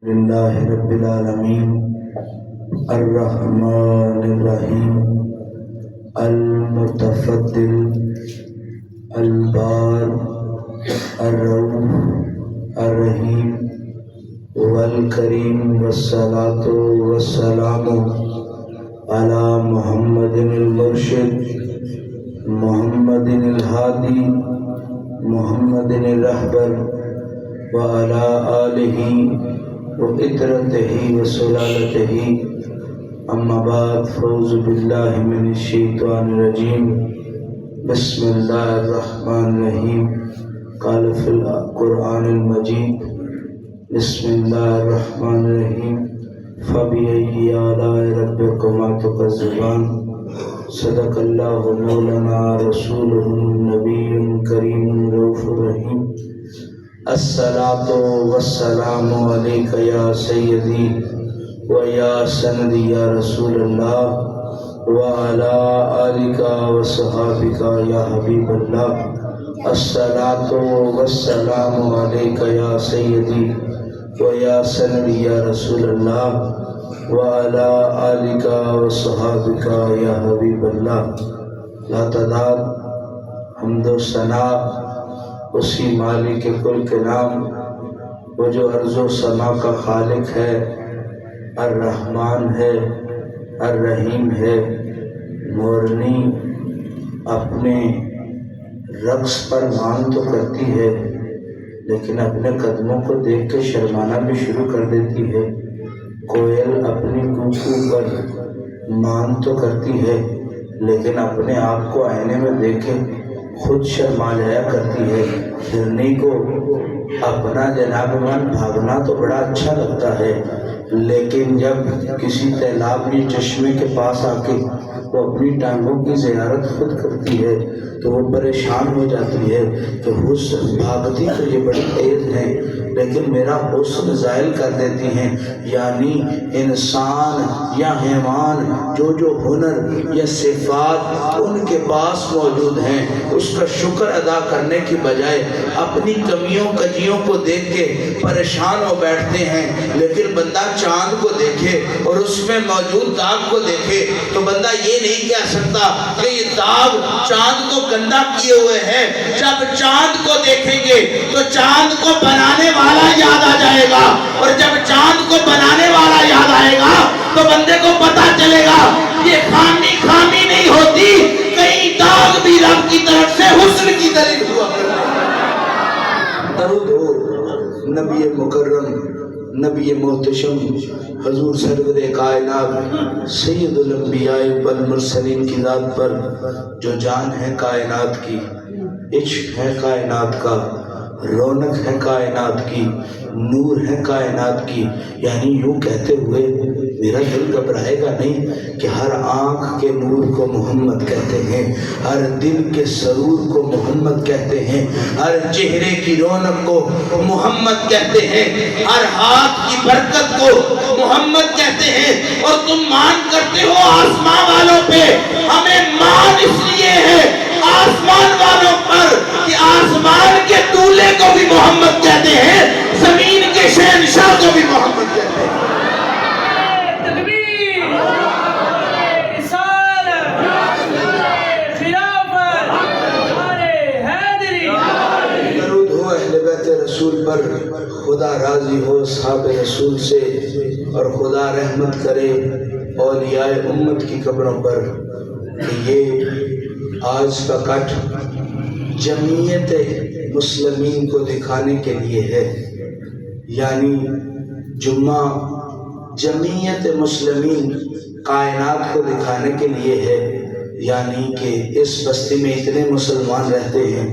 للہ رب العالمین الرحمن الرحیم المتفضل البار الرؤوف الرحیم والکریم والصلاة والسلام علی محمد المرشد محمد الہادی محمد الرہبر وعلی آلہ وإطرته وسلالته اما بعد فوز باللہ من الشیطان الرجیم بسم اللہ الرحمن الرحیم قال فی القرآن المجید بسم اللہ الرحمن الرحیم فبأي آلاء ربكما تكذبان صدق اللہ مولانا رسولہ النبی کریم رؤوف الرحیم الصلاة والسلام علیک یا سیدی و یا سندی یا رسول اللہ وعلی آلک و صحابک یا حبیب اللہ الصلاة والسلام علیک یا سیدی و یا سندی یا رسول اللہ وعلی آلک و صحابک یا حبیب اللہ۔ لا تعداد حمد و ثنا اسی مالک کل کے نام وہ جو ارض و سما کا خالق ہے، الرحمن ہے، الرحیم ہے۔ مورنی اپنے رقص پر مان تو کرتی ہے لیکن اپنے قدموں کو دیکھ کے شرمانا بھی شروع کر دیتی ہے۔ کوئل اپنی کوکو پر مان تو کرتی ہے لیکن اپنے آپ کو آئینے میں دیکھے خود شرما جایا کرتی ہے۔ ہرنی کو اپنا جناب من بھاگنا تو بڑا اچھا لگتا ہے لیکن جب کسی تیلابی چشمے کے پاس آ کے وہ اپنی ٹانگوں کی زیارت خود کرتی ہے تو وہ پریشان ہو جاتی ہے کہ حسن بھاگتی تو یہ بڑی تیز ہیں لیکن میرا حسن زائل کر دیتی ہیں۔ یعنی انسان یا حیوان جو ہنر یا صفات ان کے پاس موجود ہیں اس کا شکر ادا کرنے کی بجائے اپنی کمیوں کجیوں کو دیکھ کے پریشان ہو بیٹھتے ہیں۔ لیکن بندہ چاند کو دیکھے اور اس میں موجود داغ کو دیکھے تو بندہ یہ نہیں کہہ سکتا کہ یہ داغ چاند کو گندا کیے ہوئے ہیں۔ جب چاند کو دیکھیں گے تو چاند کو بنانے والا یاد آ جائے گا اور جب چاند کو بنانے والا یاد آئے گا تو بندے کو پتا چلے گا یہ خامی خامی نہیں ہوتی، کئی داغ بھی رب کی طرف سے حسن کی دلیل ہوا۔ درود ہو نبی مکرم نبی محتشم حضور سرور کائنات سید الانبیاء والمرسلین کی ذات پر جو جان ہے کائنات کی، عشق ہے کائنات کا، رونق ہے کائنات کی، نور ہے کائنات کی۔ یعنی یوں کہتے ہوئے میرا دل گھبرائے گا نہیں کہ ہر آنکھ کے نور کو محمد کہتے ہیں، ہر دل کے سرور کو محمد کہتے ہیں، ہر چہرے کی رونق کو محمد کہتے ہیں، ہر ہاتھ کی برکت کو محمد کہتے ہیں۔ اور تم مان کرتے ہو آسمان والوں پہ، ہمیں مان اس لیے ہے آسمان والوں پر کہ آسمان کے دولے کو بھی محمد کہتے ہیں، زمین کے شہنشاہ کو بھی محمد کہتے ہیں۔ درود ہو اہل بیت رسول پر، خدا راضی ہو اصحاب رسول سے اور خدا رحمت کرے اولیاء امت کی قبروں پر۔ کہ یہ آج کا کٹ جمعیت مسلمین کو دکھانے کے لیے ہے، یعنی جمعہ جمعیت مسلمین کائنات کو دکھانے کے لیے ہے۔ یعنی کہ اس بستی میں اتنے مسلمان رہتے ہیں،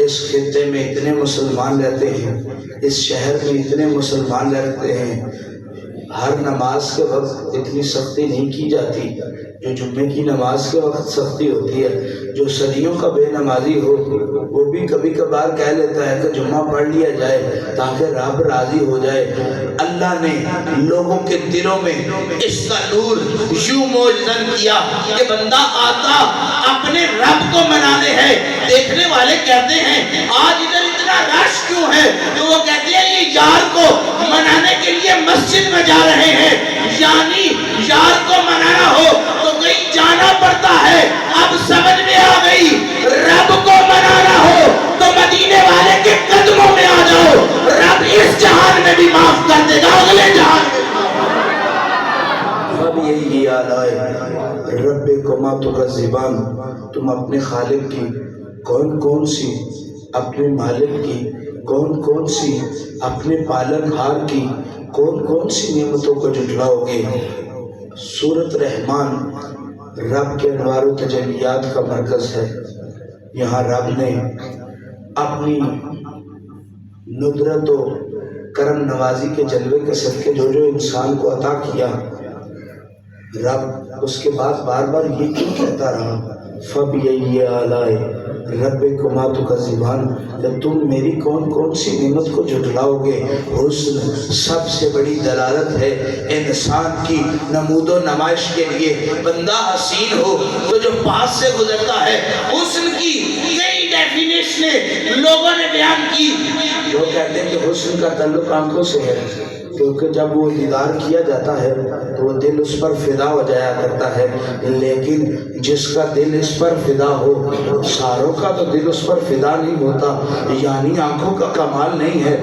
اس خطے میں اتنے مسلمان رہتے ہیں، اس شہر میں اتنے مسلمان رہتے ہیں، ہر نماز کے وقت اتنی سختی نہیں کی جاتی جو جمعے کی نماز کے وقت سختی ہوتی ہے۔ جو صدیوں کا بے نمازی ہو وہ بھی کبھی کبھار کہہ لیتا ہے کہ جمعہ پڑھ لیا جائے تاکہ رب راضی ہو جائے۔ اللہ نے لوگوں کے دلوں میں اس کا نور یوں موجزن کیا کہ بندہ آتا اپنے رب کو منانے ہے۔ دیکھنے والے کہتے ہیں آج ادھر اتنے اتنا رش کیوں ہے؟ تو وہ کہتے ہیں یہ یار کو منانے کے لیے مسجد میں جا رہے ہیں، یعنی یار کو منانا ہو تو کہیں جانا پڑتا ہے۔ اب سمجھ میں آ گئی، رب کو منانا ہو تو مدینے والے کے قدموں میں آ جاؤ، رب اس جہان میں بھی معاف کر دے گا، اگلے جہان میں۔ اب یہی یاد آئے، رب کما تو کا زبان، تم اپنے خالق کی کون کون سی، اپنے مالک کی کون کون سی، اپنے پالن ہار کی کون کون سی نعمتوں کو جھٹلاؤ گے۔ سورۃ رحمان رب کے انوار و تجلیات کا مرکز ہے۔ یہاں رب نے اپنی ندرت و کرم نوازی کے جلوے کے صدقے جو جو انسان کو عطا کیا، رب اس کے بعد بار بار یہ کیوں کہتا رہا، فَبِأَيِّ آلَاءِ رَبِّكُمَا تُكَذِّبَانِ، جب تم میری کون کون سی نعمت کو جھٹلاؤ گے۔ حسن سب سے بڑی دلالت ہے انسان کی نمود و نمائش کے لیے۔ بندہ حسین ہو تو جو پاس سے گزرتا ہے، حسن کی کئی ڈیفینیشنیں لوگوں نے بیان کی۔ لوگ کہتے ہیں کہ حسن کا تعلق آنکھوں سے ہے، کیونکہ جب وہ دیدار کیا جاتا ہے تو وہ دل اس پر فدا ہو جایا کرتا ہے، لیکن جس کا دل اس پر فدا ہو، ساروں کا تو دل اس پر فدا نہیں ہوتا، یعنی آنکھوں کا کمال نہیں ہے،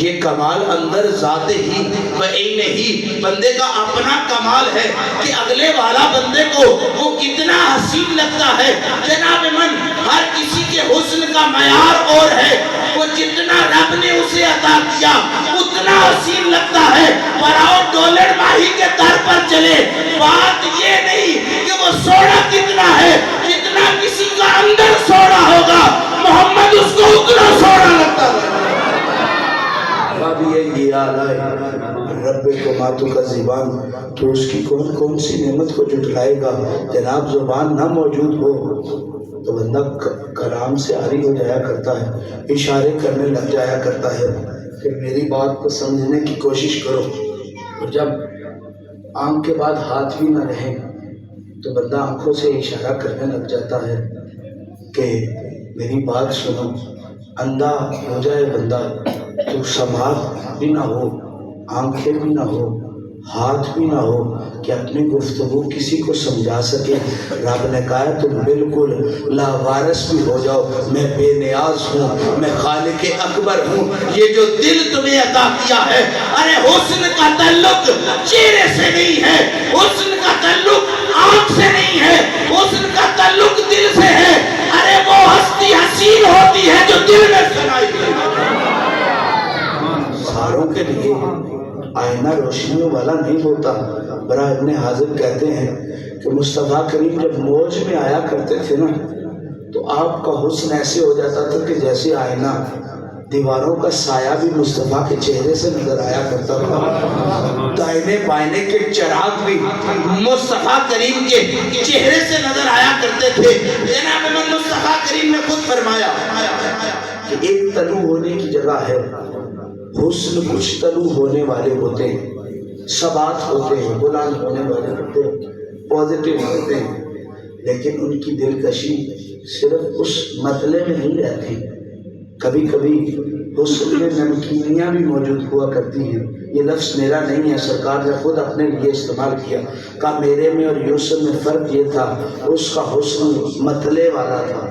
یہ کمال اندر ذات ہی بعین ہی بندے کا اپنا کمال ہے کہ اگلے والا بندے کو وہ کتنا حسین لگتا ہے۔ جناب من ہر کسی کے حسن کا معیار اور ہے، وہ جتنا رب نے اسے عطا کیا اتنا حسین لگتا ہے۔ پر آؤ ڈالر ماہی کے در پر چلے، بات یہ نہیں کہ وہ سونا کتنا ہے، جتنا کسی کا اندر سونا ہوگا محمد اس کو اتنا سونا لگتا ہے۔ یہ آلائے رب کو ماتو کا زبان، تو اس کی کون کون سی نعمت کو جھٹلائے گا۔ جناب زبان نہ موجود ہو تو بندہ کلام سے عاری ہو جایا کرتا ہے، اشارے کرنے لگ جایا کرتا ہے کہ میری بات کو سمجھنے کی کوشش کرو۔ اور جب آنکھ کے بعد ہاتھ بھی نہ رہے تو بندہ آنکھوں سے اشارہ کرنے لگ جاتا ہے کہ میری بات سنو۔ اندھا ہو جائے بندہ تو سماعت بھی نہ ہو، آنکھیں بھی نہ ہو، ہاتھ بھی نہ ہو کہ اپنی گفتگو کسی کو سمجھا سکے۔ رب نے کہا ہے تم بالکل لاوارث بھی ہو جاؤ، میں بے نیاز ہوں، میں خالق اکبر ہوں۔ یہ جو دل تمہیں عطا کیا ہے، ارے حسن کا تعلق چہرے سے نہیں ہے، حسن کا تعلق آنکھ سے نہیں ہے، حسن کا تعلق دل سے ہے۔ ارے وہ ہستی حسین ہوتی ہے جو دل میں سنائی گئی۔ ساروں کے لیے آئینہ روشنیوں والا نہیں ہوتا۔ برا ابن حازم کہتے ہیں کہ مصطفیٰ کریم جب موج میں آیا کرتے تھے نا تو آپ کا حسن ایسے ہو جاتا تھا کہ جیسے آئینہ، دیواروں کا سایہ بھی مصطفیٰ کے چہرے سے نظر آیا کرتا تھا، دائنے بائنے کے چراغ بھی مصطفیٰ کریم کے چہرے سے نظر آیا کرتے تھے۔ جناب مصطفیٰ کریم نے خود فرمایا کہ ایک تلو ہونے کی جگہ ہے، حسن کچھ تلو ہونے والے ہوتے ہیں، ثبات ہوتے ہیں، بلند ہونے والے ہوتے ہیں، پازیٹیو ہوتے ہیں، لیکن ان کی دلکشی صرف اس مطلع میں نہیں رہتی، کبھی کبھی حسن میں نمکینیاں بھی موجود ہوا کرتی ہیں۔ یہ لفظ میرا نہیں ہے، سرکار نے خود اپنے لیے استعمال کیا، کہا میرے میں اور یوسف میں فرق یہ تھا، اس کا حسن مطلع والا تھا،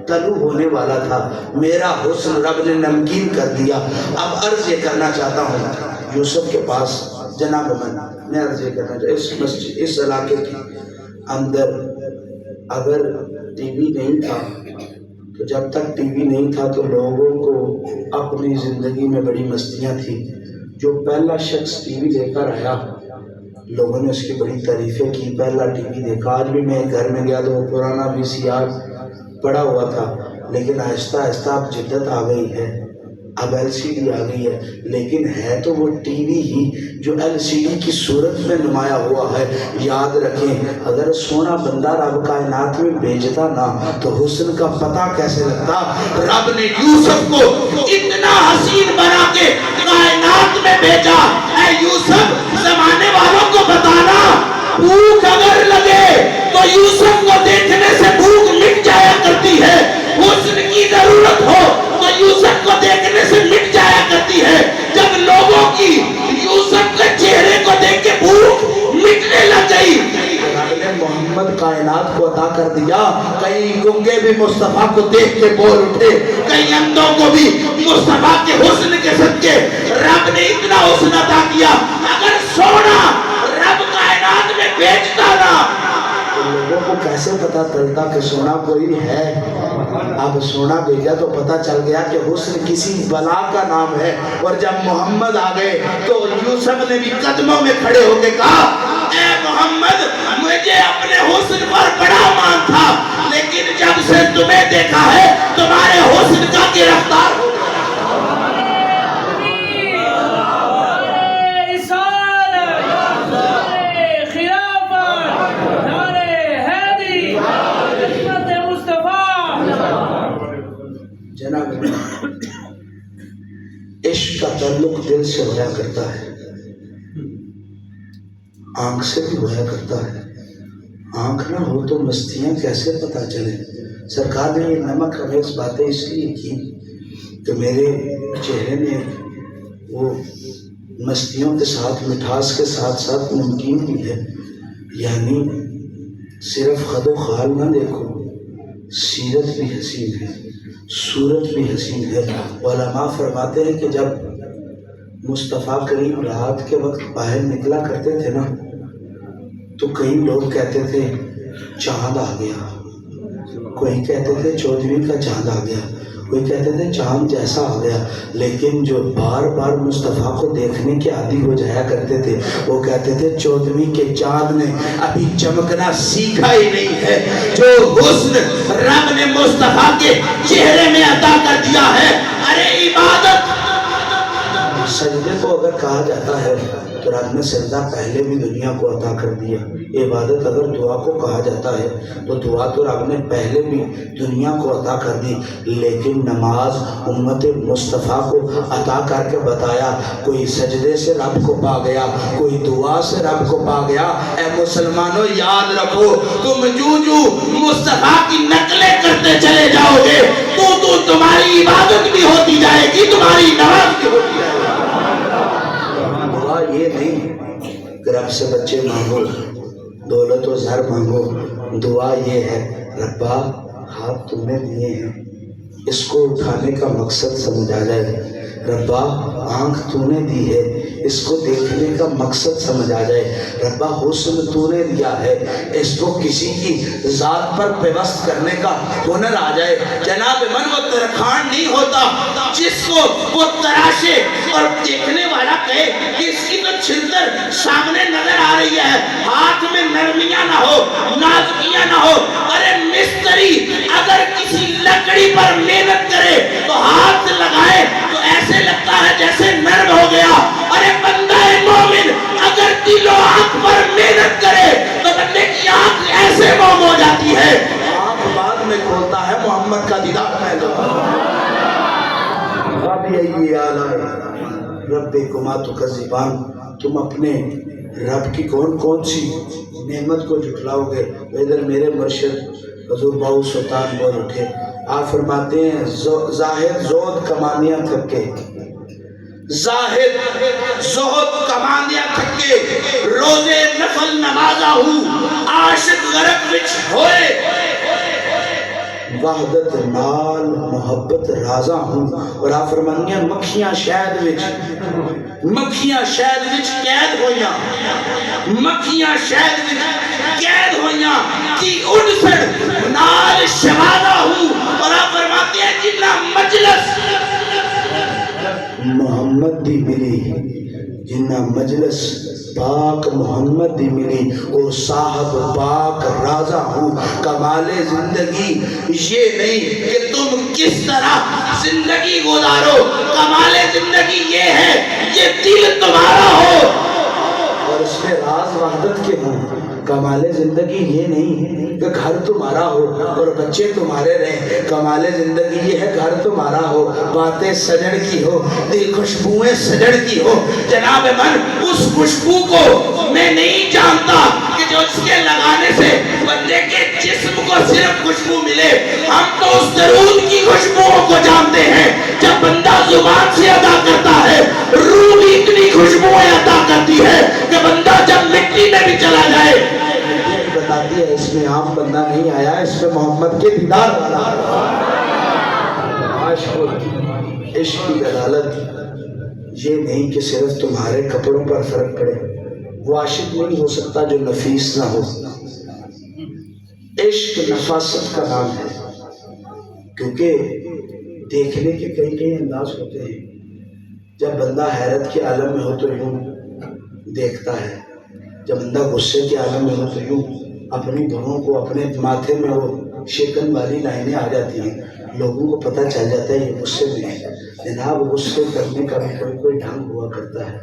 تلو ہونے والا تھا، میرا حسن رب نے نمکین کر دیا۔ اب عرض یہ کرنا چاہتا ہوں یوسف کے پاس، جناب میں عرض یہ کرنا چاہتا ہوں اس مسجد، اس علاقے کے اندر اگر ٹی وی نہیں تھا تو جب تک ٹی وی نہیں تھا تو لوگوں کو اپنی زندگی میں بڑی مستیاں تھیں۔ جو پہلا شخص ٹی وی لے کر آیا لوگوں نے اس کی بڑی تعریفیں کی، پہلا ٹی وی دیکھا۔ آج بھی میں گھر میں گیا تو وہ پرانا VCR پڑا ہوا تھا، لیکن آہستہ آہستہ اب جدت آ گئی ہے، اب LCD آ گئی ہے، لیکن ہے تو وہ ٹی وی ہی جو LCD کی صورت میں نمایاں ہوا ہے۔ یاد رکھیں اگر سونا بندہ رب کائنات میں بھیجتا نہ تو حسن کا پتہ کیسے لگتا۔ رب نے یوسف کو اتنا حسین بنا کے کائنات میں بھیجا۔ اے یوسف زمانے والوں کو بتانا، بھوک اگر لگے تو یوسف کو دیکھنے سے بھوک مٹ جایا کرتی ہے، حسن کی ضرورت ہو تو یوسف کو دیکھ محمد کائنات کو عطا کر دیا. کئی گنگے بھی مصطفیٰ کو دیکھ کے بول اٹھے, کئی اندھوں کو بھی مصطفیٰ کے حسن کے صدقے رب نے اتنا حسن عطا کیا. اگر سونا رب کائنات میں بیچتا نا تو لوگوں کو کیسے پتا چلتا کہ سونا کوئی ہے. اب سونا بھیجا تو پتا چل گیا کہ حسن کسی بلا کا نام ہے. اور جب محمد آ گئے تو یوسف نے بھی قدموں میں کھڑے ہو کے کہا, اے محمد مجھے اپنے حسن پر بڑا مان تھا, لیکن جب سے تمہیں دیکھا ہے تمہارے حسن کا گرفتار ہو گیا. جناب عشق کا تعلق دل سے ہوا کرتا ہے, آنکھ سے بھی ہوا کرتا ہے. آنکھ نہ ہو تو مستیاں کیسے پتہ چلے. سرکار نے یہ نمک خمیز باتیں اس لیے کی کہ میرے چہرے میں وہ مستیوں کے ساتھ مٹھاس کے ساتھ ساتھ نمکین بھی ہے. یعنی صرف خد و خال نہ دیکھو, سیرت بھی حسین ہے, صورت بھی حسین ہے. علماء فرماتے ہیں کہ جب مصطفیٰ کریم رات کے وقت باہر نکلا کرتے تھے نا تو کئی لوگ کہتے تھے چاند آ گیا, کوئی کہتے تھے 14ویں کا چاند آ گیا, کوئی کہتے تھے چاند جیسا آ گیا. لیکن جو بار بار مصطفیٰ کو دیکھنے کے عادی ہو جایا کرتے تھے وہ کہتے تھے 14ویں کے چاند نے ابھی چمکنا سیکھا ہی نہیں ہے. جو حسن رب نے مصطفیٰ کے چہرے میں عطا کر دیا ہے. ارے عبادت سجدے کو اگر کہا جاتا ہے تو رب نے سجدہ پہلے بھی دنیا کو عطا کر دیا. عبادت اگر دعا کو کہا جاتا ہے تو دعا تو رب نے پہلے بھی دنیا کو عطا کر دی. لیکن نماز امت مصطفیٰ کو عطا کر کے بتایا. کوئی سجدے سے رب کو پا گیا, کوئی دعا سے رب کو پا گیا. اے مسلمانوں یاد رکھو, تم جو مصطفیٰ کی نقلیں کرتے چلے جاؤ گے تو تمہاری عبادت بھی ہوتی جائے گی, تمہاری نماز بھی ہوتی جائے گی. دعا یہ نہیں کہ رب سے بچے مانگو, دولت و زر مانگو. دعا یہ ہے ربا ہاتھ تم نے دیے ہیں, اس کو اٹھانے کا مقصد سمجھ آ جائے. ربا آنکھ تو نے دی ہے, اس کو دیکھنے کا مقصد سمجھ آ جائے. ربا حسن تو نے دیا ہے, اس کو کسی کی ذات پر پیوست کرنے کا ہنر آ جائے. جناب من وہ ترکھان نہیں ہوتا جس کو وہ تراشے اور دیکھنے والا کہے کہ اس کی تو چھلتر سامنے نظر آ رہی ہے, ہاتھ میں نرمیاں نہ ہو, نازکیاں نہ ہو. ارے مستری اگر کسی لکڑی پر محنت کرے تو ہاتھ لگائے تو ایسے لگتا ہے جیسے نرم ہو گیا. ارے بندہ مومن اگر دل و آنکھ پر محنت کرے تو بندے کی آنکھ ایسے موم ہو جاتی ہے, آنکھ بعد میں کھولتا ہے محمد کا دیدار پہلے. رب کما تکذبان, تم اپنے رب کی کون سی نعمت کو جھٹلاؤ گے. ادھر میرے مرشد حضور باؤ سلطان بول اٹھے. آپ فرماتے ہیں زاہد زہد کمانیاں تھکے, زاہد زہد کمانیاں تھکے, روزے نفل نمازا ہوں, عاشق غرق وچ ہوئے, وحدت نال محبت رازا ہوں. اور آپ فرمانیاں مکھیاں شہد وچ قید ہویاں, مکھیاں شہد وچ قید ہویاں کی انسڑ نال شوادہ ہوں. اور آپ فرماتے ہیں جنہ مجلس محمد دی ملی, جنہ مجلس پاک محمد دی ملی, او صاحب پاک رازا ہوں. کمال زندگی یہ نہیں کہ تم کس طرح زندگی گزارو, کمال زندگی یہ ہے یہ دل تمہارا ہو اور اس میں راز وحدت کے ہوں. کمال زندگی یہ نہیں کہ گھر تمہارا ہو اور بچے تمہارے رہیں. کمال زندگی یہ ہے گھر تمہارا ہو, باتیں سجڑ کی ہو, دل خوشبوئیں سجڑ کی ہو. جناب من اس خوشبو کو میں نہیں جانتا کہ جو اس کے لگانے سے بندے کے جسم کو صرف خوشبو ملے. ہم تو اس درود کی خوشبوؤں کو جانتے ہیں جب بندہ زبان سے ادا کرتا ہے. روح بھی اتنی خوشبوئیں عطا کرتی ہے کہ بندہ جب مٹی میں بھی چلا جائے بتاتی ہے اس کے دیدار والا عاشق عشق کی دلالت یہ نہیں کہ صرف تمہارے کپڑوں پر فرق پڑے. وہ عاشق نہیں ہو سکتا جو نفیس نہ ہو. عشق نفاست کا نام ہے، کیونکہ دیکھنے کے کئی انداز ہوتے ہیں. جب بندہ حیرت کے عالم میں ہو تو یوں دیکھتا ہے، جب بندہ غصے کے عالم میں ہو تو یوں اپنی دھڑوں کو اپنے ماتھے میں وہ شیکن والی لائنیں آ جاتی ہیں. لوگوں کو پتہ چل جاتا ہے یہ غصے میں ہے. جناب غصے کرنے کا بھی کوئی ڈھنگ ہوا کرتا ہے.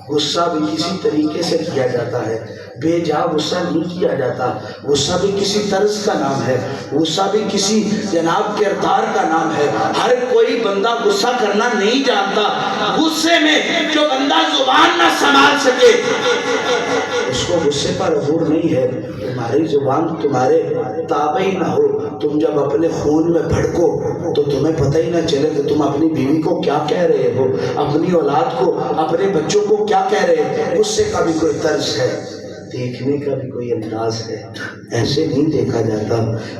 غصہ بھی کسی طریقے سے کیا جاتا ہے، بے جا غصہ نہیں کیا جاتا. غصہ بھی کسی طرز کا نام ہے، غصہ بھی کسی جناب کردار کا نام ہے. ہر کوئی بندہ غصہ کرنا نہیں جانتا. غصے میں جو بندہ زبان نہ سنبھال سکے اس کو غصے پر عبور نہیں ہے. تمہاری زبان تمہارے تابع ہی نہ ہو، تم جب اپنے خون میں بھڑکو تو تمہیں پتہ ہی نہ چلے کہ تم اپنی بیوی کو کیا کہہ رہے ہو، اپنی اولاد کو، اپنے بچوں کو کیا کہہ رہے ہیں. غصے کا بھی کوئی طرز ہے، دیکھنے کا بھی کوئی انداز ہے. ایسے نہیں دیکھا جاتا.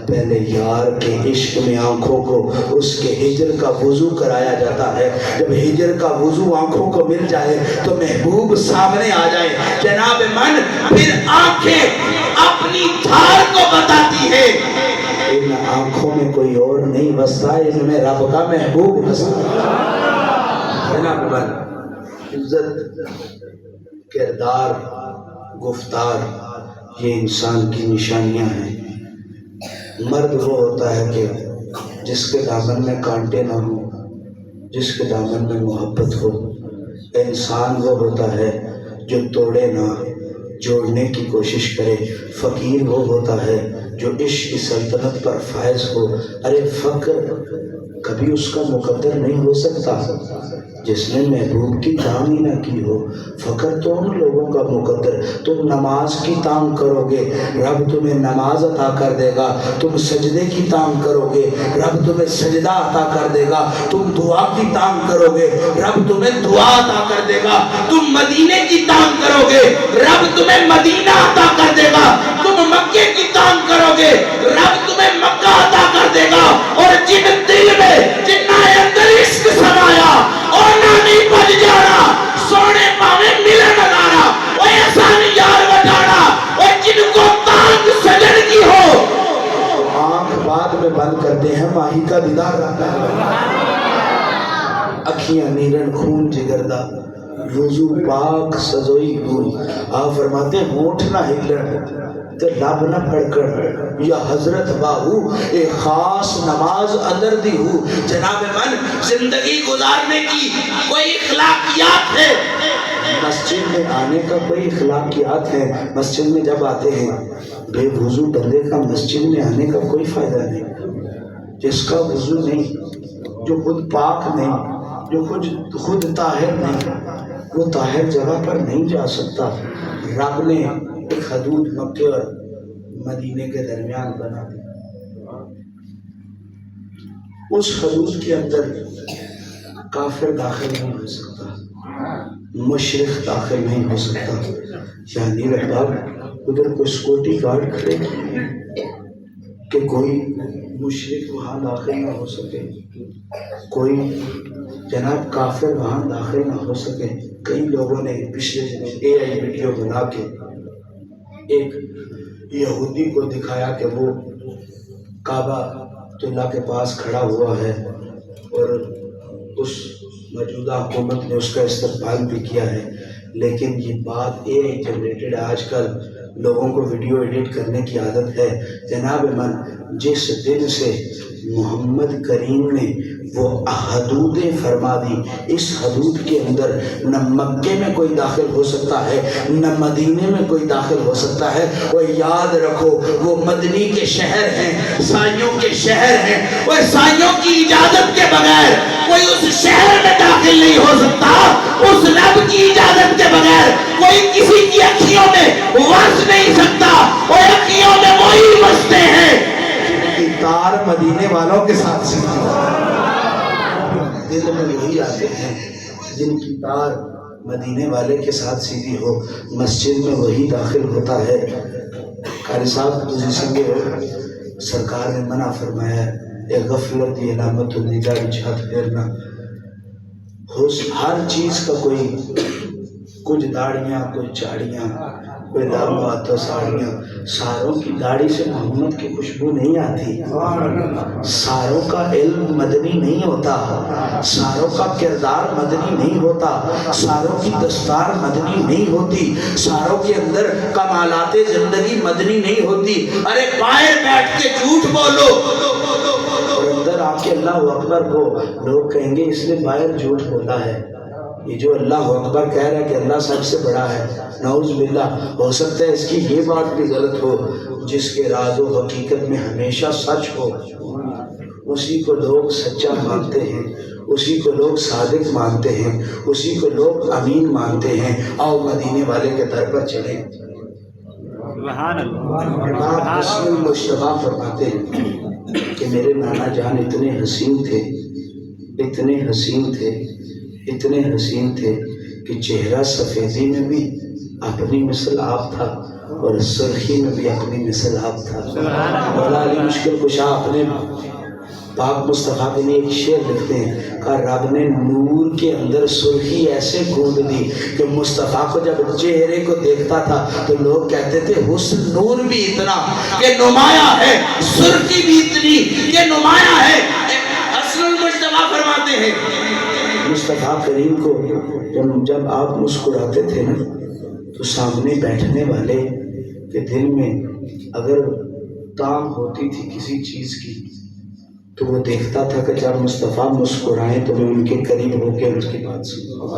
پہلے یار کے عشق میں آنکھوں کو اس کے ہجر کا وضو کرایا جاتا ہے. جب ہجر کا وضو آنکھوں کو مل جائے تو محبوب سامنے آ جائے. جناب من پھر آنکھیں اپنی دھار کو بتاتی ہے. ان آنکھوں میں کوئی اور نہیں بستا، ان میں رب کا محبوب بستا. جناب من عزت، کردار، گفتار یہ انسان کی نشانیاں ہیں. مرد وہ ہوتا ہے کہ جس کے دامن میں کانٹے نہ ہوں، جس کے دامن میں محبت ہو. انسان وہ ہوتا ہے جو توڑے نہ، جوڑنے کی کوشش کرے. فقیر وہ ہوتا ہے جو عشق کی سلطنت پر فائز ہو. ارے فقر کبھی اس کا مقدر نہیں ہو سکتا جس نے محبوب کی تانگ ہی نہ کی ہو. فقر تو ان لوگوں کا مقدر. تم نماز کی تانگ کرو گے، رب تمہیں نماز عطا کر دے گا. تم سجدے کی تانگ کرو گے، رب تمہیں سجدہ عطا کر دے گا. تم دعا کی تانگ کرو گے، رب تمہیں دعا عطا کر دے گا. تم مدینے کی تانگ کرو گے، رب تمہیں مدینہ عطا کر دے گا. تم مکے کی تانگ کرو گے، رب تمہیں مکہ عطا کر دے گا. اور جن دل میں جنہ اندر عشق سمایا اور نہیں بج جانا سونے پاوے ملن نظارا. وہ احسان یار بٹانا اور جن کو تانگ سجن کی ہو آنکھ بعد میں بند کرتے ہیں، ماہی کا دیدار رہتا ہے. اکھیاں نیرن خون جگردہ وضو پاک سزوئی گون. آپ فرماتے ہیں ہونٹ نہ ہلن تے لب نہ پھڑکن یا حضرت باہو ایک خاص نماز اندر دی ہو. جناب من زندگی گزارنے کی کوئی اخلاقیات ہے. مسجد میں آنے کا کوئی اخلاقیات ہے. مسجد میں جب آتے ہیں بے وضو بندے کا مسجد میں آنے کا کوئی فائدہ نہیں. جس کا وضو نہیں، جو خود پاک نہیں، جو خود طاہر نہیں، وہ طاہر جگہ پر نہیں جا سکتا. رب نے ایک حدود مکے اور مدینے کے درمیان بنا دی. اس حدود کے اندر کافر داخل نہیں ہو سکتا، مشرک داخل نہیں ہو سکتا. یعنی رحباب ادھر کوئی سیکورٹی گارڈ کھڑے کہ کوئی مشرک وہاں داخل نہ ہو سکے، کوئی جناب کافر وہاں داخل نہ ہو سکے. کئی لوگوں نے پچھلے دنوں AI ویڈیو بنا کے ایک یہودی کو دکھایا کہ وہ کعبہ اللہ کے پاس کھڑا ہوا ہے اور اس موجودہ حکومت نے اس کا استقبال بھی کیا ہے. لیکن یہ بات AI جنریٹڈ ہے. آج کل لوگوں کو ویڈیو ایڈٹ کرنے کی عادت ہے. جناب من جس دن سے محمد کریم نے وہ حدودیں فرما دی، اس حدود کے اندر نہ مکے میں کوئی داخل ہو سکتا ہے نہ مدینے میں کوئی داخل ہو سکتا ہے. وہ یاد رکھو وہ مدنی کے شہر ہیں، سائیوں کے شہر ہیں. وہ سائیوں کی اجازت کے بغیر کوئی اس شہر میں داخل نہیں ہو سکتا. اس رب کی اجازت کے بغیر کوئی کسی کی اکھیوں میں وس نہیں سکتا. اور اکھیوں میں وہی وستے ہیں تار مدینے والوں کے ساتھ سیدھی دل میں وہی آتے ہیں جن کی تار مدینے والے کے ساتھ سیدھی ہو. مسجد میں وہی داخل ہوتا ہے. قاری صاحب تجھے سنگے ہو سرکار نے منع فرمایا ہے، ایک غفلت کی علامت ہوتی ہے داڑھی چھات پھیرنا۔ ہر چیز کا کوئی، کچھ داڑیاں، کچھ چاڑیاں، کوئی داموں ہاتھوں ساڑیاں۔ ساروں کی داڑھی سے محمد کی خوشبو نہیں آتی، ساروں کا علم مدنی نہیں ہوتا، ساروں کا کردار مدنی نہیں ہوتا، ساروں کی دستار مدنی نہیں ہوتی، ساروں کے اندر کمالات زندگی مدنی نہیں ہوتی۔ ارے باہر بیٹھ کے جھوٹ بولو اور اندر آ کے اللہ اکبر کو لوگ کہیں گے اس نے باہر جھوٹ بولا ہے۔ یہ جو اللہ اکبر کہہ رہا ہے کہ اللہ سب سے بڑا ہے، نعوذ باللہ، ہو سکتا ہے اس کی یہ بات بھی غلط ہو، جس کے راز و حقیقت میں ہمیشہ سچ ہو، اسی کو لوگ سچا مانتے ہیں، اسی کو لوگ صادق مانتے ہیں، اسی کو لوگ امین مانتے ہیں۔ آؤ مدینے والے کے در پر چلیں۔ سبحان اللہ۔ رسول مصطفیٰ فرماتے ہیں کہ میرے نانا جان اتنے حسین تھے، اتنے حسین تھے، اتنے حسین تھے کہ چہرہ سفیدی میں بھی اپنی مثل آپ تھا اور سرخی میں بھی اپنی مثل آپ تھا۔ مولا علی مشکل کشا اپنے پاک مصطفیٰ کے لیے ایک شعر لکھتے ہیں کہ رب نے نور کے اندر سرخی ایسے گونڈ دی کہ مصطفیٰ کو جب چہرے کو دیکھتا تھا تو لوگ کہتے تھے حسن نور بھی اتنا کہ نمایاں ہے، سرخی بھی اتنی کہ نمایاں ہے۔ اصل المصطفیٰ فرماتے ہیں مصطفیٰ کریم کو جب آپ مسکراتے تھے نا تو سامنے بیٹھنے والے کے دل میں اگر تام ہوتی تھی کسی چیز کی تو وہ دیکھتا تھا کہ جب مصطفیٰ مسکرائیں تو میں ان کے قریب ہو کے ان کی بات سنوں۔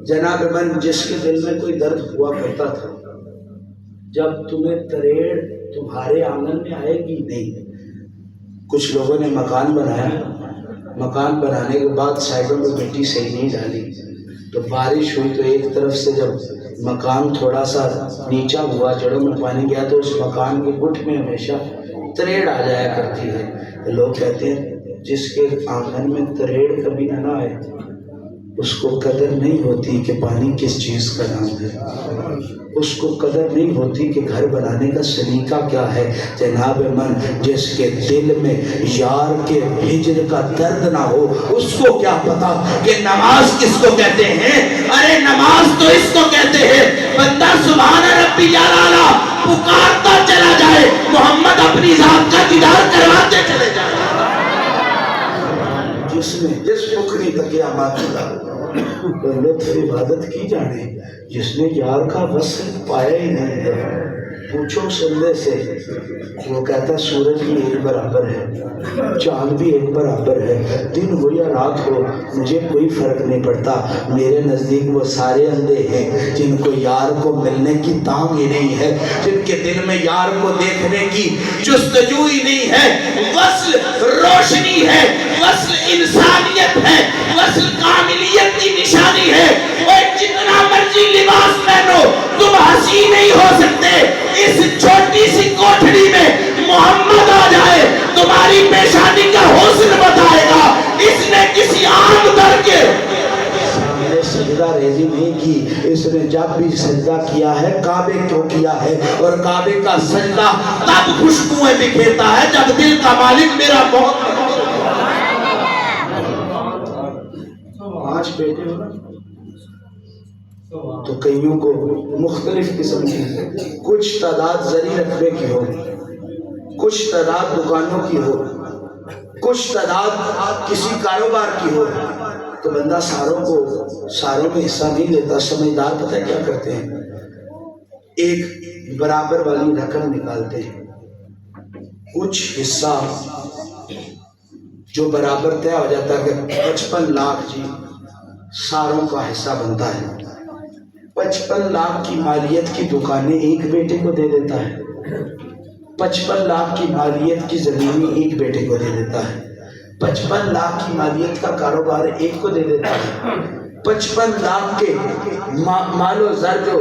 جناب من جس کے دل میں کوئی درد ہوا کرتا تھا، جب تمہیں تریڑ تمہارے آنگن میں آئے گی نہیں۔ کچھ لوگوں نے مکان بنایا، مکان بنانے کے بعد سائڈوں میں مٹی صحیح نہیں ڈالی تو بارش ہوئی تو ایک طرف سے جب مکان تھوڑا سا نیچا ہوا، جڑوں میں پانی گیا تو اس مکان کے گٹ میں ہمیشہ تریڑ آ جایا کرتی ہے۔ تو لوگ کہتے ہیں جس کے آنگن میں تریڑ کبھی نہ آئے اس کو قدر نہیں ہوتی کہ پانی کس چیز کا نام ہے، اس کو قدر نہیں ہوتی کہ گھر بنانے کا سلیقہ کیا ہے۔ جناب من جس کے دل میں یار کے ہجر کا درد نہ ہو اس کو کیا پتا کہ نماز کس کو کہتے ہیں۔ ارے نماز تو اس کو کہتے ہیں بندہ سبحان ربی الاعلی پکارتا چلا جائے، محمد اپنی ذات کا دیدار کرواتے چلے جائے۔ جس میں جس فکری تکیا ماتتا تو لطف عبادت کی جانے، جس نے یار کا وصل پایا ہی نہیں ہے۔ پوچھو سندے سے، وہ کہتا سورج بھی ایک برابر ہے، چاند بھی ایک برابر ہے، دن ہو یا رات ہو مجھے کوئی فرق نہیں پڑتا۔ میرے نزدیک وہ سارے اندھے ہیں جن کو یار کو ملنے کی تام ہی نہیں ہے، جن کے دل میں یار کو دیکھنے کی جستجو ہی نہیں ہے۔ وصل روشنی ہے، وصل انسانیت ہے، وصل کاملیت کی نشانی ہے۔ اور جتنا مرضی لباس پہنو تم حسین نہیں ہو سکتے۔ اس چھوٹی سی کوٹھڑی میں محمد آ جائے تمہاری پیشانی کا حسن بتائے گا۔ اس نے کسی عام در کے سامنے سجدہ ریزی نہیں کی، اس نے جب بھی سجدہ کیا ہے کعبے کو کیا ہے، اور کعبے کا سجدہ تب خوشبوئیں بکھیرتا ہے جب دل کا مالک میرا محمد۔ آج بیٹے ہو نا تو کئیوں کو مختلف قسم کی کچھ تعداد زری رقبے کی ہو، کچھ تعداد دکانوں کی ہو، کچھ تعداد کسی کاروبار کی ہو، تو بندہ ساروں میں حصہ نہیں لیتا۔ سمجھدار پتہ ہے کیا کرتے ہیں، ایک برابر والی رقم نکالتے ہیں، کچھ حصہ جو برابر طے ہو جاتا ہے کہ 55 لاکھ جی ساروں کا حصہ بنتا ہے۔ 55 لاکھ کی مالیت کی دکانیں ایک بیٹے کو دے دیتا ہے، 55 لاکھ کی مالیت کی زمینیں ایک بیٹے کو دے دیتا ہے، 55 لاکھ کی مالیت کا کاروبار ایک کو دے دیتا ہے، 55 لاکھ کے مال و زر جو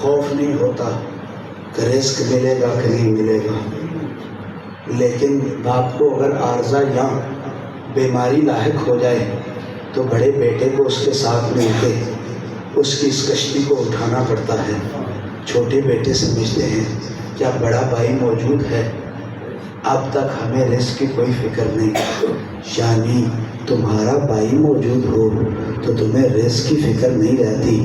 خوف نہیں ہوتا کہ رزق ملے گا کہ نہیں ملے گا، لیکن باپ کو اگر عارضہ یا بیماری لاحق ہو جائے تو بڑے بیٹے کو اس کے ساتھ مل کے اس کی اس کشتی کو اٹھانا پڑتا ہے۔ چھوٹے بیٹے سمجھتے ہیں کہ اب بڑا بھائی موجود ہے، اب تک ہمیں رزق کی کوئی فکر نہیں، یعنی تمہارا بھائی موجود ہو تو تمہیں رزق کی فکر نہیں رہتی،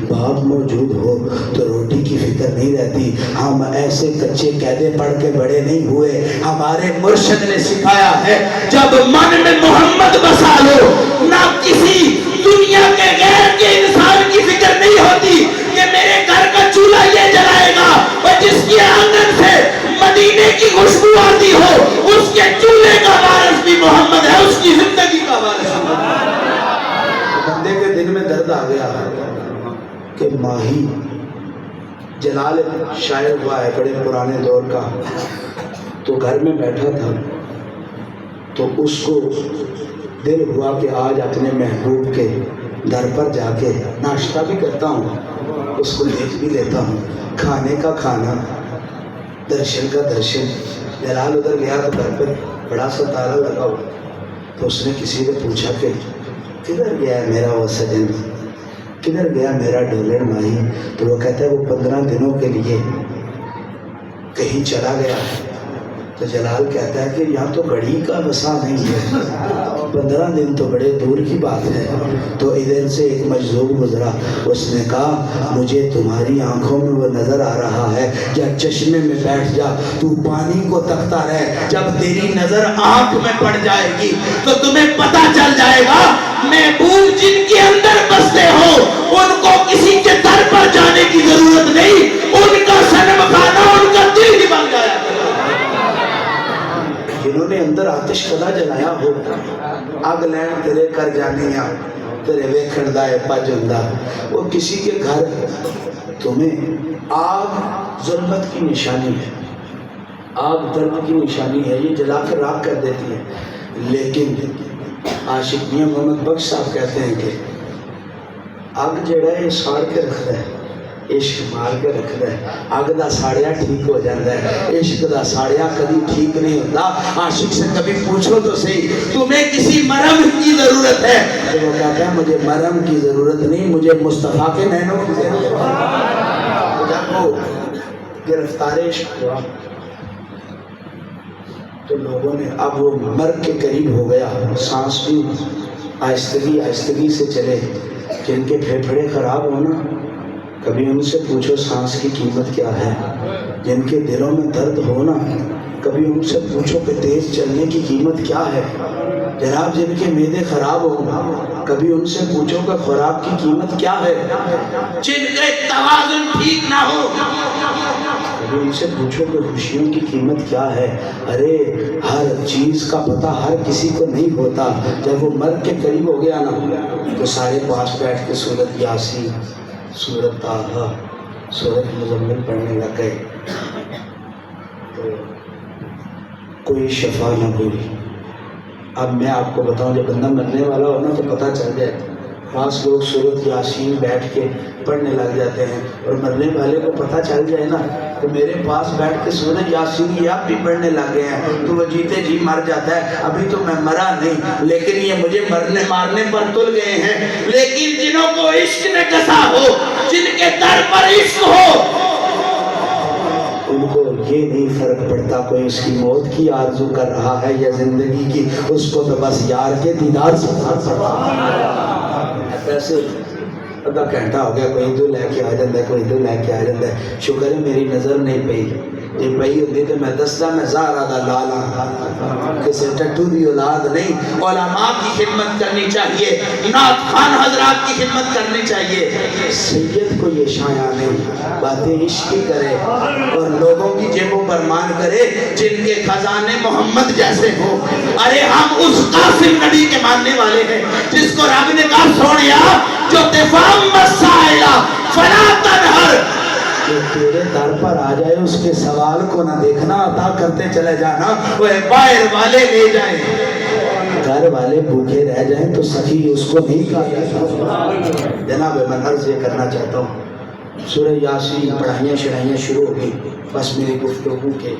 باپ موجود ہو تو روٹی کی فکر نہیں رہتی۔ ہم ایسے کچے قاعدے پڑھ کے بڑے نہیں ہوئے، ہمارے مرشد نے سکھایا ہے جب من میں محمد بسا لو، نہ کسی دنیا کے غیر کے انسان کی فکر نہیں ہوتی کہ میرے گھر کا چولہا یہ جلائے گا، اور جس کے آنگن سے مدینے کی خوشبو آتی ہو اس کے چولہے کا وارث بھی محمد ہے، اس کی زندگی کا وارث بندے کے دل میں درد آ گیا کہ ماہی جلال شاعر ہوا ہے بڑے پرانے دور کا، تو گھر میں بیٹھا تھا تو اس کو دل ہوا کہ آج اپنے محبوب کے در پر جا کے ناشتہ بھی کرتا ہوں، اس کو دیکھ بھی لیتا ہوں، کھانے کا کھانا، درشن کا درشن۔ جلال ادھر گیا تو گھر پہ بڑا سا تالا لگا ہوا، تو اس نے کسی نے پوچھا کہ کدھر گیا ہے میرا وہ سجن، کدھر گیا میرا ڈولر ماہی؟ تو وہ کہتا ہے وہ 15 دنوں کے لیے کہیں چلا گیا۔ تو جلال کہتا ہے کہ یہاں تو گھڑی کا بسا نہیں ہے، 15 دن تو بڑے دور کی بات ہے۔ تو ادھر سے ایک مجذوب گزرا، اس نے کہا مجھے تمہاری آنکھوں میں وہ نظر آ رہا ہے، یا چشمے میں بیٹھ جا، تو پانی کو تکتا رہ، جب تیری نظر آنکھ میں پڑ جائے گی تو تمہیں پتہ چل جائے گا محبوب جن کے اندر بستے ہو ان کو کسی کے در پر جانے کی ضرورت نہیں، ان کا صنم کھانا ان کا دل ہی بن جایا۔ جنہوں نے اندر آتش کلا جلایا ہو، اگ لین تیرے کر جانیاں تیرے ویکھن دا ہے پج ہوندا، وہ کسی کے گھر تمہیں آگ ظلمت کی نشانی ہے، آگ درد کی نشانی ہے، یہ جلا کر راکھ کر دیتی ہے۔ لیکن عاشق میاں محمد بخش صاحب کہتے ہیں کہ اگ جڑا ہے ساڑ کے رکھتا ہے، عشق مار کے رکھتا ہے، اگ دا ساڑیا ٹھیک ہو جاتا ہے، عشق دا ساڑیا کبھی ٹھیک نہیں ہوتا۔ عاشق سے کبھی پوچھو تو صحیح تمہیں کسی مرہم کی ضرورت ہے، تو وہ کہتا ہے مجھے مرہم کی ضرورت نہیں، مجھے مصطفیٰ کے نینوں کی ضرورت ہے۔ جب وہ گرفتار عشق ہوا تو لوگوں نے، اب وہ مرگ کے قریب ہو گیا، سانس بھی آہستگی سے چلے، جن کے پھیپھڑے خراب ہونا کبھی ان سے پوچھو سانس کی قیمت کیا ہے، جن کے دلوں میں درد ہونا کبھی ان سے پوچھو کہ تیز چلنے کی قیمت کیا ہے، جناب جن کے معدے خراب ہو کبھی ان سے پوچھو کہ خوراک کی قیمت کیا ہے، جن کے توازن ٹھیک نہ ہو کبھی ان سے پوچھو کہ خوشیوں کی قیمت کیا ہے۔ ارے ہر چیز کا پتہ ہر کسی کو نہیں ہوتا۔ جب وہ مرگ کے قریب ہو گیا نا تو سارے پاس بیٹھ کے سورۃ یاسین، سورۃ طٰہٰ، سورۃ مزمل پڑھنے لگ گئے، تو کوئی شفا نہ ہوئی۔ اب میں آپ کو بتاؤں جب بندہ مرنے والا ہو نا تو پتہ چل جائے، بعض لوگ سورۃ یاسین بیٹھ کے پڑھنے لگ جاتے ہیں، اور مرنے والے کو پتہ چل جائے نا تو میرے پاس بیٹھ کے سورۃ یاسین یہ آپ بھی پڑھنے لگ گئے ہیں تو وہ جیتے جی مر جاتا ہے، ابھی تو میں مرا نہیں لیکن یہ مجھے مارنے پر تل گئے ہیں۔ لیکن جنہوں کو عشق نے کسا ہو، جن کے در پر عشق ہو، ان کو یہ نہیں فرق پڑتا کوئی اس کی موت کی آرزو کر رہا ہے یا زندگی کی، اس کو تو بس یار کے دیدار سے ایسے آدھا گھنٹہ ہو گیا، کوئی ادھر لے کے آ جاتا ہے، کوئی ادھر لے کے آ جاتا ہے۔ شکر ہے میری نظر نہیں پئی، جی پئی ہوتی تو میں دستا میں زہرا دا لالا، کسی ٹٹو دی اولاد نہیں۔ علماء کی خدمت کرنی چاہیے، نعت خان حضرات کی خدمت کرنی چاہیے۔ سید کو یہ شایع نہیں، باتیں عشق کی کرے اور لوگوں کی جیبوں پر مان کرے جن کے خزانے محمد جیسے ہوں۔ ارے ہم اس قاسم نبی کے ماننے والے ہیں جس کو رب نے کہا سونیا جو تفام مسائلہ فلا تنہر، جو تیرے در پر آ جائے اس کے سوال کو نہ دیکھنا، عطا کرتے چلے جانا، وہ باہر والے لے جائیں، گھر والے بھوکے رہ جائیں تو سخی اس کو نہیں کہا جاتا۔ جناب میں عرض یہ کرنا چاہتا ہوں سورہ یاسین پڑھائیاں شڑھائیاں شروع ہو گئی، بس میری گفتگو کے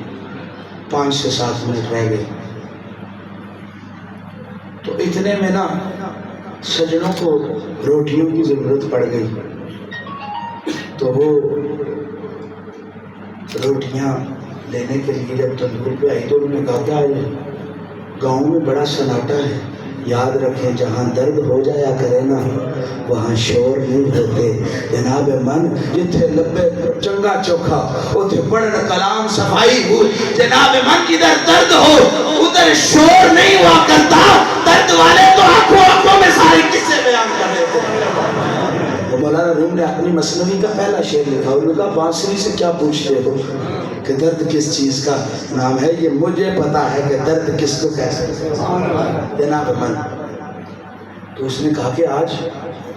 5 سے 7 منٹ رہ گئے۔ تو اتنے میں نا سجنوں کو روٹیوں کی ضرورت پڑ گئی، تو وہ روٹیاں لینے کے لیے جب تندور پہ آئی تو انہوں نے کہا کہ گاؤں میں بڑا سناٹا ہے، یاد رکھیں جہاں درد ہو جایا کرے نا وہاں شور نہیں ہوتے۔ جناب من جتھے لبے چنگا چوکھا اتھے پڑھن کلام صفائی ہو، جناب من جدھر درد ہو ادھر شور نہیں ہوا کرتا، درد والے تو آنکھوں میں سارے قصے بیان کر رہے تھے۔ مولانا روم نے اپنی مثنوی کا پہلا شعر لکھا، انہوں نے کہا بانسری سے کیا پوچھتے ہو کہ درد کس چیز کا نام ہے، یہ مجھے پتا ہے کہ درد کس کو کیسے جناب من۔ تو اس نے کہا کہ آج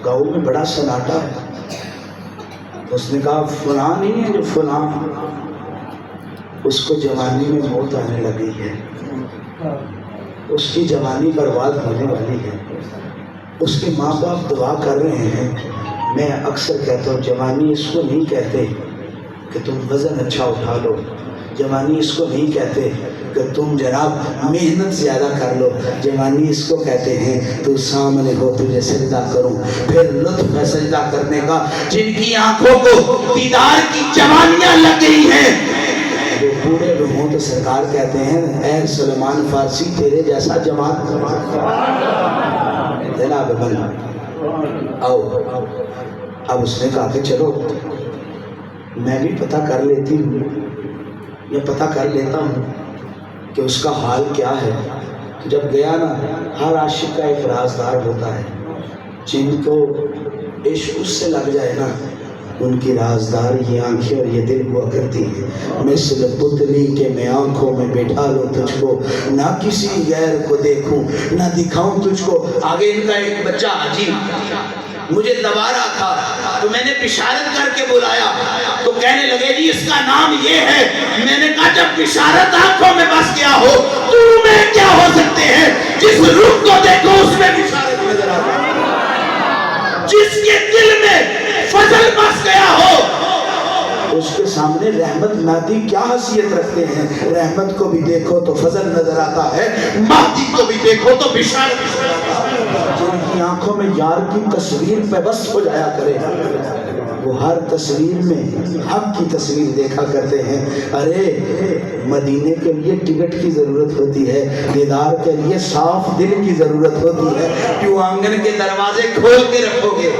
گاؤں میں بڑا سناٹا ہے، تو اس نے کہا فلاں نہیں ہے جو فلاں اس کو جوانی میں موت آنے لگی ہے، اس کی جوانی برباد ہونے والی ہے، اس کے ماں باپ دعا کر رہے ہیں۔ میں اکثر کہتا ہوں جوانی اس کو نہیں کہتے کہ تم وزن اچھا اٹھا لو، جوانی اس کو نہیں کہتے کہ تم جناب محنت زیادہ کر لو، جوانی اس کو کہتے ہیں تو سامنے ہو تجھے سجدہ کروں، پھر لطف ہے سجدہ کرنے کا، جن کی آنکھوں کو دیدار کی جوانیاں لگ گئی ہیں وہ بوڑھے بھی ہوں تو سرکار کہتے ہیں اے سلمان فارسی تیرے جیسا جوان جناب بن آؤ۔ اب اس نے کہا کہ چلو میں بھی پتہ کر لیتی ہوں یا پتہ کر لیتا ہوں کہ اس کا حال کیا ہے۔ تو جب گیا نا، ہر عاشق کا ایک رازدار ہوتا ہے، جن کو عشق اس سے لگ جائے نا ان کی رازدار یہ آنکھیں اور یہ دل ہوا کرتی ہیں۔ مثل پتلی کے میں آنکھوں میں بیٹھا لوں تجھ کو، نہ کسی غیر کو دیکھوں نہ دکھاؤں تجھ کو۔ آگے ان کا ایک بچہ عجیب مجھے دبا رہا تھا تو میں نے بشارت کر کے بلایا تو کہنے لگے جی اس کا نام یہ ہے۔ میں نے کہا جب بشارت آنکھوں میں بس گیا ہو تو میں کیا ہو سکتے ہیں؟ جس روح کو دیکھو اس میں بشارت نظر آتا ہے، جس کے دل میں فضل بس گیا ہو اس کے سامنے رحمت مہدی کیا حیثیت رکھتے ہیں۔ رحمت کو بھی دیکھو تو فضل نظر آتا ہے، مہدی کو بھی دیکھو تو بشارت نظر آتا ہے۔ جن کی آنکھوں میں یار کی تصویر پہ بس ہو جایا کرے وہ ہر تصویر میں حق کی تصویر دیکھا کرتے ہیں۔ ارے مدینے کے لیے ٹکٹ کی ضرورت ہوتی ہے، دیدار کے لیے صاف دل کی ضرورت ہوتی ہے۔ کیوں آنگن کے دروازے کھول کے رکھو گے؟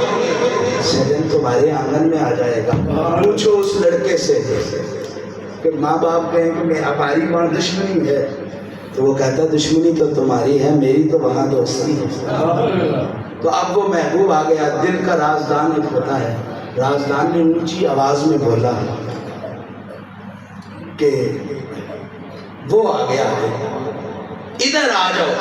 سجن تمہارے آنگن میں آ جائے گا۔ پوچھو اس لڑکے سے کہ ماں باپ کہیں کہ ہماری وہاں دشمنی ہے، تو وہ کہتا دشمنی تو تمہاری ہے، میری تو وہاں دوستی ہے۔ تو اب وہ محبوب آ گیا۔ دل کا رازدان ایک ہوتا ہے، رازدان نے اونچی آواز میں بولا کہ وہ آ گیا ہے ادھر آ جاؤ۔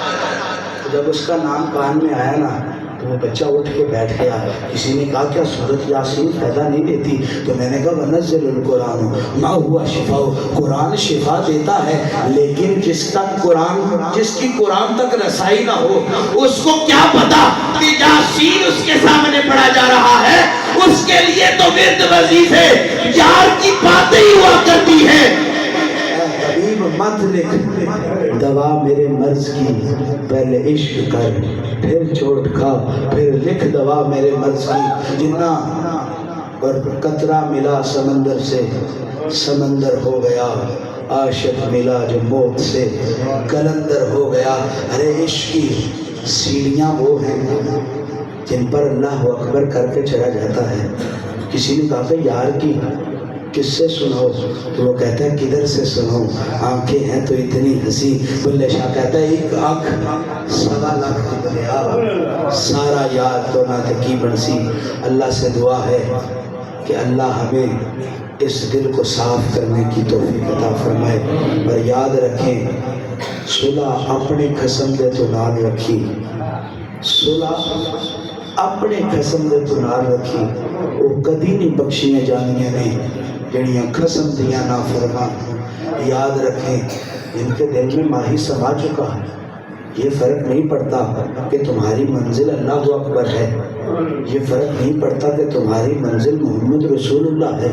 جب اس کا نام کان میں آیا نا تو وہ بچہ اٹھ کے بیٹھ گیا۔ کسی نے کہا کیا سورۃ یاسین فائدہ نہیں دیتی؟ تو میں نے کہا وَنَزِّلُ الْقُرْآنُ مَا هُوَ شِفَاءٌ، قرآن شفا دیتا ہے، لیکن جس کی قرآن تک رسائی نہ ہو اس کو کیا پتا کہ یاسین اس کے سامنے پڑھا جا رہا ہے۔ اس کے لیے تو ورد وظیفے یار کی باتیں ہی ہوا کرتی ہیں۔ طبیب مت لکھ دوا میرے مرض کی، پہلے عشق کر پھر چوٹ کھا، پھر لکھ دوا میرے مرض کی۔ جتنا اور قطرہ ملا سمندر سے سمندر ہو گیا، عاشق ملا جو موت سے کلندر ہو گیا۔ ارے عشق کی سیڑھیاں وہ ہیں جن پر اللہ اکبر کر کے چڑھا جاتا ہے۔ کسی نے کہا کہ یار کی کس سے سنو؟ تو وہ کہتا ہے کدھر سے سنو، آنکھیں ہیں تو اتنی ہنسی۔ بلے شاہ کہتا ہے ایک آنکھ 1.25 لاکھ کی دریا، سارا یاد تو نہ تکی بنسی۔ اللہ سے دعا ہے کہ اللہ ہمیں اس دل کو صاف کرنے کی توفیق عطا فرمائے۔ اور یاد رکھیں صلح اپنے قسم دے تو نال رکھی، صلح اپنے قسم دے تو نال رکھی، وہ کدی نہیں بخشیاں جانیاں نے جڑیاں قسم دیاں نہ فرمان۔ یاد رکھیں ان کے دل میں ماہی سما چکا ہے، یہ فرق نہیں پڑتا کہ تمہاری منزل اللہ اکبر ہے یہ فرق نہیں پڑتا کہ تمہاری منزل محمد رسول اللہ ہے،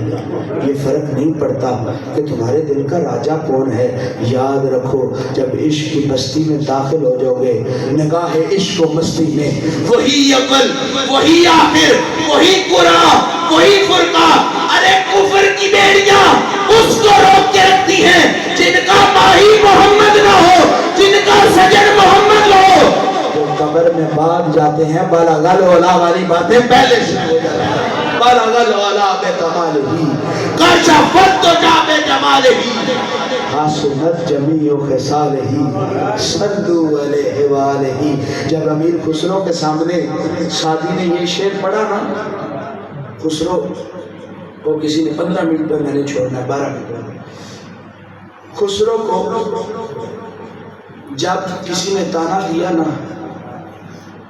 یہ فرق نہیں پڑتا کہ تمہارے دل کا راجہ کون ہے۔ یاد رکھو جب عشق کی بستی میں داخل ہو جاؤ گے، نگاہ عشق و مستی میں وہی اول، وہی آخر، وہی قرآن، وہی فرقہ۔ ارے کفر کی بیڑیاں اس کو روک کے رکھتی ہیں جن کا ماہی محمد نہ ہو، جن کا سجن محمد نہ ہو۔ جو قبر میں بعد جاتے ہیں بالغ العلا والی باتیں پہلے سے ہو جاتی ہیں۔ بالغ العلا بکمال ہی کشفت تو جا بے جمال ہی حسنت جمیع خصال ہی صلو علیہ وآلہ۔ جب امیر خسرو کے سامنے سعدی نے یہ شعر پڑھا نا، خسرو کو کسی نے 15 منٹ پر میں نے چھوڑنا ہے، 12 منٹ پر خسرو کو جب کسی نے تانا دیا نا،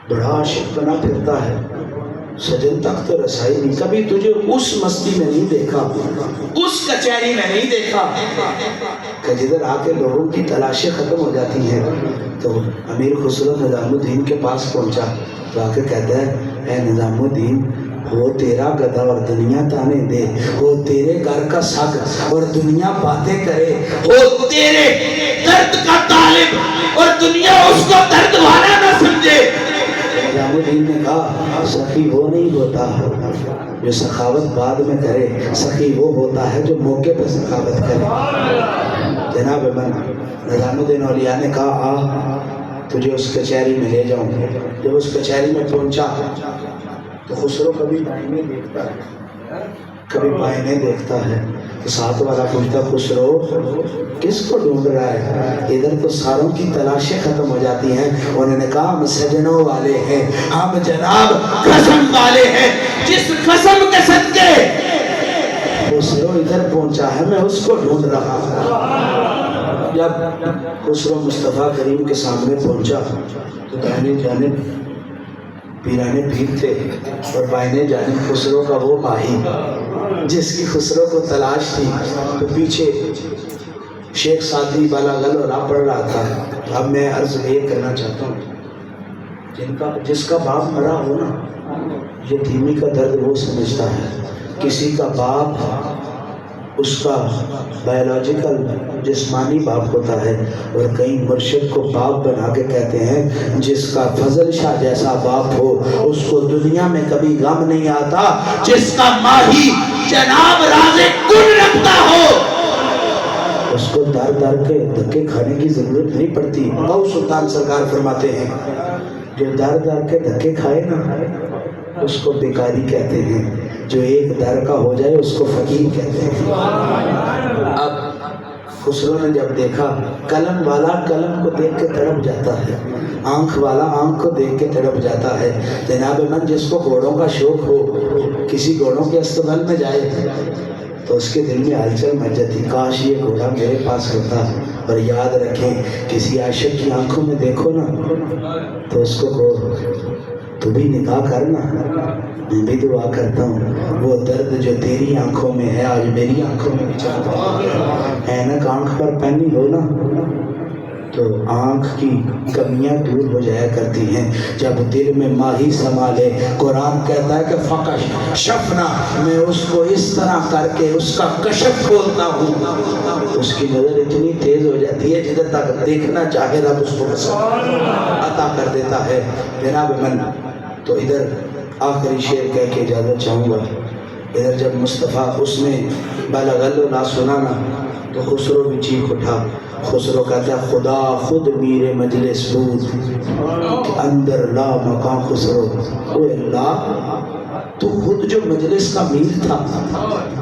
بڑا عاشق بنا پھرتا ہے، سجن تک تو رسائی نہیں، کبھی تجھے اس مستی میں نہیں دیکھا، اس کچہری میں نہیں دیکھا کہ جدھر آ کے لوگوں کی تلاشیں ختم ہو جاتی ہیں۔ تو امیر خسرو نظام الدین کے پاس پہنچا تو آ کے کہتا ہے، اے نظام الدین، وہ تیرا گدھا اور دنیا تانے دے، وہ تیرے گھر کا سگ اور دنیا باتیں کرے، وہ تیرے درد کا طالب اور دنیا اس کو درد والا نہ سمجھے۔ نظام الدین نے کہا، سخی وہ نہیں ہوتا جو سخاوت بعد میں کرے، سخی وہ ہوتا ہے جو موقع پر سخاوت کرے۔ جناب من نظام الدین اولیاء نے کہا، آ تجھے اس کچہری میں لے جاؤں۔ جب اس کچہری میں پہنچا تو خسرو کبھی دائیں دیکھتا ہے، کبھی بائیں دیکھتا ہے، تو ساتھ والا پوچھتا، خسرو کس کو ڈھونڈ رہا ہے؟ ادھر تو ساروں کی تلاشیں ختم ہو جاتی ہیں۔ انہوں نے کہا، ہم سجنوں والے ہیں، ہم جناب قسم والے ہیں، جس قسم کے صدقے خسرو ادھر پہنچا ہے میں اس کو ڈھونڈ رہا ہوں۔ جب خسرو مصطفیٰ کریم کے سامنے پہنچا تو دائیں جانب پیرانے پیر تھے اور بائیں جانب خسرو کا وہ ماہی جس کی خسرو کو تلاش تھی۔ تو پیچھے شیخ سعدی بالا گل اور پڑھ رہا تھا۔ اب میں عرض یہ کرنا چاہتا ہوں، جس کا باپ مرا ہو نا، یتیمی کا درد وہ سمجھتا ہے۔ کسی کا باپ اس کا بایولوجیکل جسمانی باپ ہوتا ہے، اور کئی مرشد کو باپ بنا کے کہتے ہیں جس کا فضل شاہ جیسا باپ ہو اس کو دنیا میں کبھی غم نہیں آتا، جس کا ماہی جناب رازق کن رکھتا ہو اس کو در در کے دھکے کھانے کی ضرورت نہیں پڑتی۔ غوث سلطان سرکار فرماتے ہیں، جو در در کے دھکے کھائے نا اس کو بیکاری کہتے ہیں، جو ایک در کا ہو جائے اس کو فقیر کہتے ہیں۔ اب خسرو نے جب دیکھا، قلم والا قلم کو دیکھ کے تڑپ جاتا ہے، آنکھ والا آنکھ کو دیکھ کے تڑپ جاتا ہے۔ جناب من جس کو گھوڑوں کا شوق ہو، کسی گھوڑوں کے استبل میں جائے تو اس کے دل میں ہلچل مچ جاتی، کاش یہ گھوڑا میرے پاس ہوتا۔ اور یاد رکھیں، کسی عاشق کی آنکھوں میں دیکھو نا تو اس کو کہو، تو بھی نکاح کرنا، میں بھی دعا کرتا ہوں وہ درد جو تیری آنکھوں میں ہے آج میری آنکھوں میں بھی چلتا ہے۔ اینک آنکھ پر پہنی ہو نا تو آنکھ کی کمیاں دور ہو جایا کرتی ہیں۔ جب دل میں ماہی سما لے، قرآن کہتا ہے کہ فقش شفنا، میں اس کو اس طرح کر کے اس کا کشف کھولتا ہوں، اس کی نظر اتنی تیز ہو جاتی ہے جدھر تک دیکھنا چاہے رب اس کو عطا کر دیتا ہے۔ جناب من تو ادھر آخری شعر کہہ کے اجازت چاہوں گا۔ ادھر جب مصطفیٰ اس نے بالغ العلا سنانا تو خسرو بھی چیخ اٹھا۔ خسرو کہتا ہے، خدا خود میرے مجلس بود کہ اندر لا مقام خسرو۔ اوہ اللہ، تو خود جو مجلس کا میر تھا،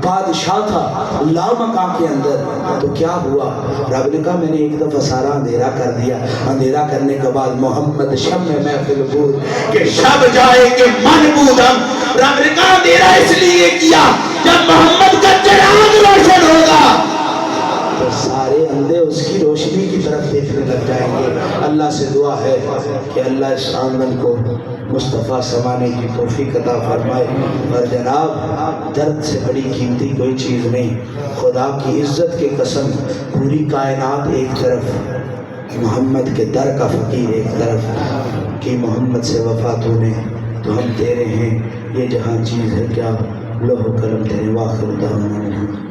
بادشاہ تھا، لا مقام کے اندر، تو کیا ہوا؟ رب نے کہا میں نے ایک دفعہ سارا اندھیرا کر دیا، اندھیرا کرنے کے بعد محمد شب میں محفل بود کہ شب جائے کہ من بودم۔ رب نے کہا اندھیرا اس لیے کیا جب محمد کا چراغ روشن ہوگا تو سارے اندھے اس کی روشنی کی طرف دیکھنے لگ جائیں گے۔ اللہ سے دعا ہے کہ اللہ اس آنگن کو مصطفیٰ سمانے کی توفیق عطا فرمائے۔ اور جناب درد سے بڑی قیمتی کوئی چیز نہیں، خدا کی عزت کی قسم، پوری کائنات ایک طرف، محمد کے در کا فقیر ایک طرف، کہ محمد سے وفا تو نے تو ہم تیرے ہیں، یہ جہاں چیز ہے کیا، لوح و قلم تیرے، واخر دعوانا